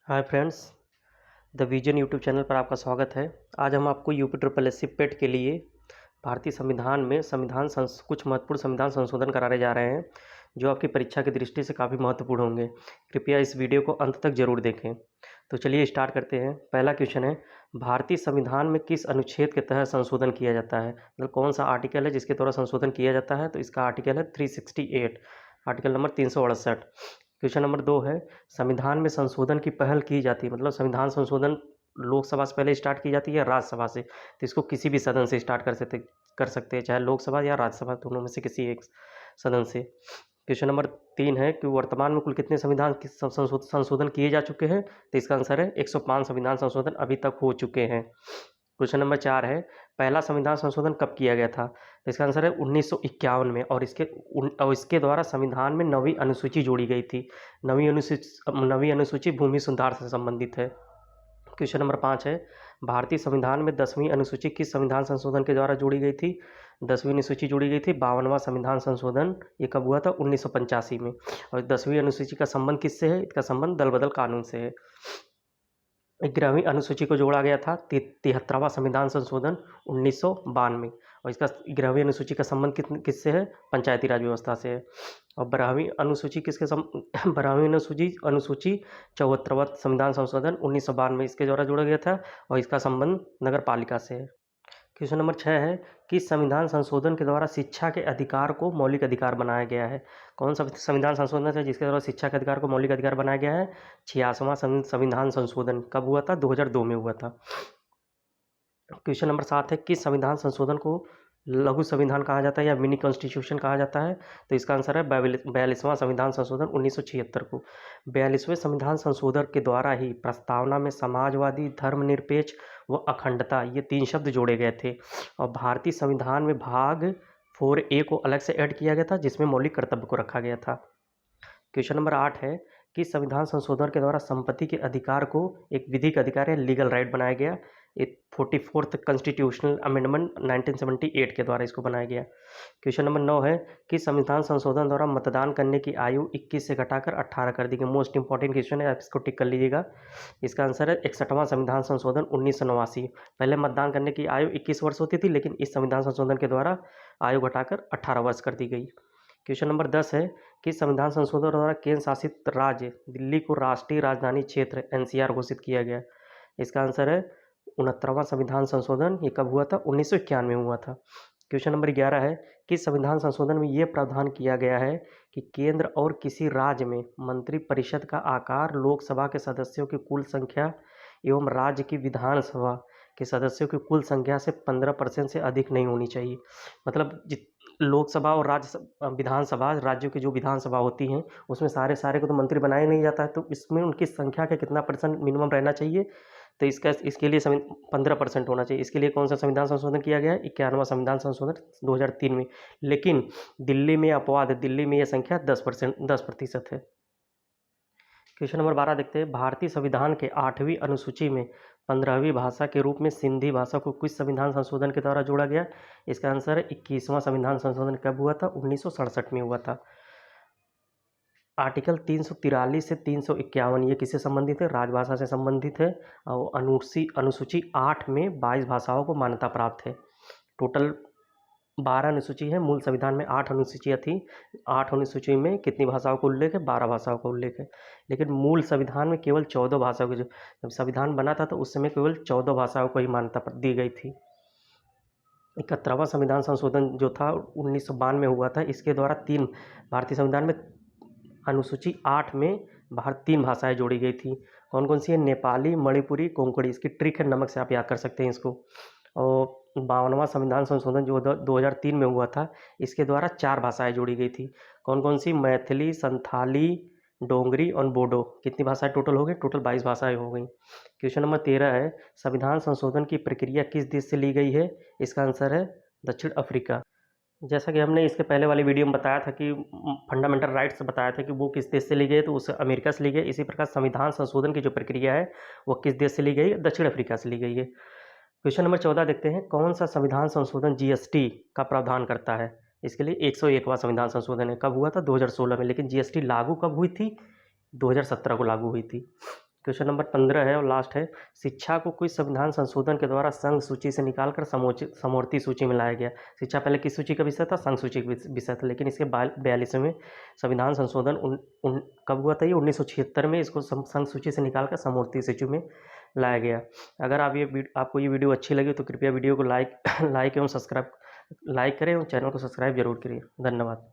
Hi friends, the vision YouTube channel पर आपका स्वागत है। आज हम आपको यूपी ट्रिपल एस सी पेट के लिए भारतीय संविधान में कुछ महत्वपूर्ण संविधान संशोधन कराने जा रहे हैं, जो आपकी परीक्षा की दृष्टि से काफ़ी महत्वपूर्ण होंगे। कृपया इस वीडियो को अंत तक जरूर देखें। तो चलिए स्टार्ट करते हैं। पहला क्वेश्चन है, भारतीय संविधान में किस अनुच्छेद के तहत संशोधन किया जाता है? मतलब कौन सा आर्टिकल है जिसके द्वारा संशोधन किया जाता है? तो इसका आर्टिकल है 368, आर्टिकल नंबर 368। क्वेश्चन नंबर 2 है, संविधान में संशोधन की पहल की जाती है, मतलब संविधान संशोधन लोकसभा से पहले स्टार्ट की जाती है राज्यसभा से, तो इसको किसी भी सदन से स्टार्ट कर सकते हैं, चाहे लोकसभा या राज्यसभा, दोनों में से किसी एक सदन से। क्वेश्चन नंबर 3 है कि वर्तमान में कुल कितने संविधान संशोधन किए जा चुके हैं? तो इसका आंसर है 105 संविधान संशोधन अभी तक हो चुके हैं। क्वेश्चन नंबर 4 है, पहला संविधान संशोधन कब किया गया था? तो इसका आंसर है 1951 में, और इसके द्वारा संविधान में नवीं अनुसूची जोड़ी गई थी। नवीं अनुसूची भूमि सुधार से संबंधित है। क्वेश्चन नंबर 5 है, भारतीय संविधान में 10वीं अनुसूची किस संविधान संशोधन के द्वारा जोड़ी गई थी? 10वीं अनुसूची जोड़ी गई थी 52वां संविधान संशोधन। ये कब हुआ था? 1985 में। और 10वीं अनुसूची का संबंध किससे है? इसका संबंध दल बदल कानून से है। 11वीं अनुसूची को जोड़ा गया था 73वां संविधान संशोधन 1992, और इसका 11वीं अनुसूची का संबंध किससे है? पंचायती राज व्यवस्था से है। और 12वीं अनुसूची 12वीं अनुसूची 74वां संविधान संशोधन 1992 इसके द्वारा जोड़ा गया था, और इसका संबंध नगर पालिका से है। क्वेश्चन नंबर 6 है, किस संविधान संशोधन के द्वारा शिक्षा के अधिकार को मौलिक अधिकार बनाया गया है? कौन सा संविधान संशोधन है जिसके द्वारा शिक्षा के अधिकार को मौलिक अधिकार बनाया गया है? 86वां संविधान संशोधन। कब हुआ था? 2002 में हुआ था। क्वेश्चन नंबर 7 है, किस संविधान संशोधन को लघु संविधान कहा जाता है या मिनी कॉन्स्टिट्यूशन कहा जाता है? तो इसका आंसर है 42वां संविधान संशोधन 1976 को। 42वें संविधान संशोधन के द्वारा ही प्रस्तावना में समाजवादी, धर्मनिरपेक्ष व अखंडता ये 3 शब्द जोड़े गए थे, और भारतीय संविधान में भाग 4A को अलग से ऐड किया गया था, जिसमें मौलिक कर्तव्य को रखा गया था। क्वेश्चन नंबर 8 है, कि संविधान संशोधन के द्वारा संपत्ति के अधिकार को एक विधिक अधिकार या लीगल राइट बनाया गया? एक 44th कॉन्स्टिट्यूशनल अमेंडमेंट 1978 के द्वारा इसको बनाया गया। क्वेश्चन नंबर 9 है, कि संविधान संशोधन द्वारा मतदान करने की आयु 21 से घटाकर 18 कर दी गई। मोस्ट इंपॉर्टेंट क्वेश्चन है, आप इसको टिक कर लीजिएगा। इसका आंसर है 61वां संविधान संशोधन 1989। पहले मतदान करने की आयु 21 वर्ष होती थी, लेकिन इस संविधान संशोधन के द्वारा आयु घटाकर 18 वर्ष कर दी गई। क्वेश्चन नंबर 10 है, कि संविधान संशोधन द्वारा केंद्र शासित राज्य दिल्ली को राष्ट्रीय राजधानी क्षेत्र NCR घोषित किया गया? इसका आंसर है 69वां संविधान संशोधन। ये कब हुआ था? 1991 में हुआ था। क्वेश्चन नंबर 11 है, कि संविधान संशोधन में ये प्रावधान किया गया है कि केंद्र और किसी राज्य में मंत्रिपरिषद का आकार लोकसभा के सदस्यों की कुल संख्या एवं राज्य की विधानसभा के सदस्यों की कुल संख्या से 15% से अधिक नहीं होनी चाहिए। मतलब लोकसभा और विधानसभा, राज्यों की जो विधानसभा होती हैं, उसमें सारे को तो मंत्री बनाया नहीं जाता है, तो इसमें उनकी संख्या का कितना परसेंट मिनिमम रहना चाहिए? तो इसके लिए 15% होना चाहिए। इसके लिए कौन सा संविधान संशोधन किया गया है? 91वां संविधान संशोधन 2003 में। लेकिन दिल्ली में अपवाद है, दिल्ली में यह संख्या 10% है। क्वेश्चन नंबर 12 देखते हैं, भारतीय संविधान के 8वीं अनुसूची में 15वीं भाषा के रूप में सिंधी भाषा को किस संविधान संशोधन के द्वारा जोड़ा गया? इसका आंसर है 21वां संविधान संशोधन। कब हुआ था? 1967 में हुआ था। आर्टिकल 343 से 351 ये किससे संबंधित है? राजभाषा से संबंधित है, और अनुसूची 8 में 22 भाषाओं को मान्यता प्राप्त है। टोटल 12 अनुसूची है, मूल संविधान में 8 अनुसूचियाँ थी। 8 अनुसूची में कितनी भाषाओं का उल्लेख है? 12 भाषाओं का उल्लेख है। लेकिन मूल संविधान में केवल 14 भाषाओं की, जब संविधान बना था तो उस समय केवल 14 भाषाओं को ही मान्यता दी गई थी। 71वां संविधान संशोधन जो था 1992 में हुआ था। इसके द्वारा भारतीय संविधान में अनुसूची 8 में 3 भाषाएं जोड़ी गई थी। कौन कौन सी है? नेपाली, मणिपुरी, कोंकणी। इसकी ट्रिक है, नमक से आप याद कर सकते हैं इसको। और 52वां संविधान संशोधन जो 2003 में हुआ था, इसके द्वारा 4 भाषाएं जोड़ी गई थी। कौन कौन सी? मैथिली, संथाली, डोगरी और बोडो। कितनी भाषाएं टोटल हो गई? टोटल 22 भाषाएं हो गई। क्वेश्चन नंबर 13 है, संविधान संशोधन की प्रक्रिया किस देश से ली गई है? इसका आंसर है दक्षिण अफ्रीका। जैसा कि हमने इसके पहले वाली वीडियो में बताया था कि फंडामेंटल राइट्स बताया था कि वो किस देश से ली गई, तो उसे अमेरिका से ली गई। इसी प्रकार संविधान संशोधन की जो प्रक्रिया है वो किस देश से ली गई? दक्षिण अफ्रीका से ली गई है। क्वेश्चन नंबर 14 देखते हैं, कौन सा संविधान संशोधन GST का प्रावधान करता है? इसके लिए 101वां संविधान संशोधन है। कब हुआ था? 2016 में। लेकिन GST लागू कब हुई थी? 2017 को लागू हुई थी। क्वेश्चन नंबर 15 है और लास्ट है, शिक्षा को कोई संविधान संशोधन के द्वारा संघ सूची से निकालकर समवर्ती सूची में लाया गया। शिक्षा पहले किस सूची का विषय था? संघ सूची का विषय था, लेकिन इसके 42वें संविधान संशोधन कब हुआ था? ये 1976 में इसको संघ सूची से निकालकर समवर्ती सूची में लाया गया। अगर आपको ये वीडियो अच्छी लगी तो कृपया वीडियो को लाइक एवं सब्सक्राइब करें और चैनल को सब्सक्राइब जरूर करिए। धन्यवाद।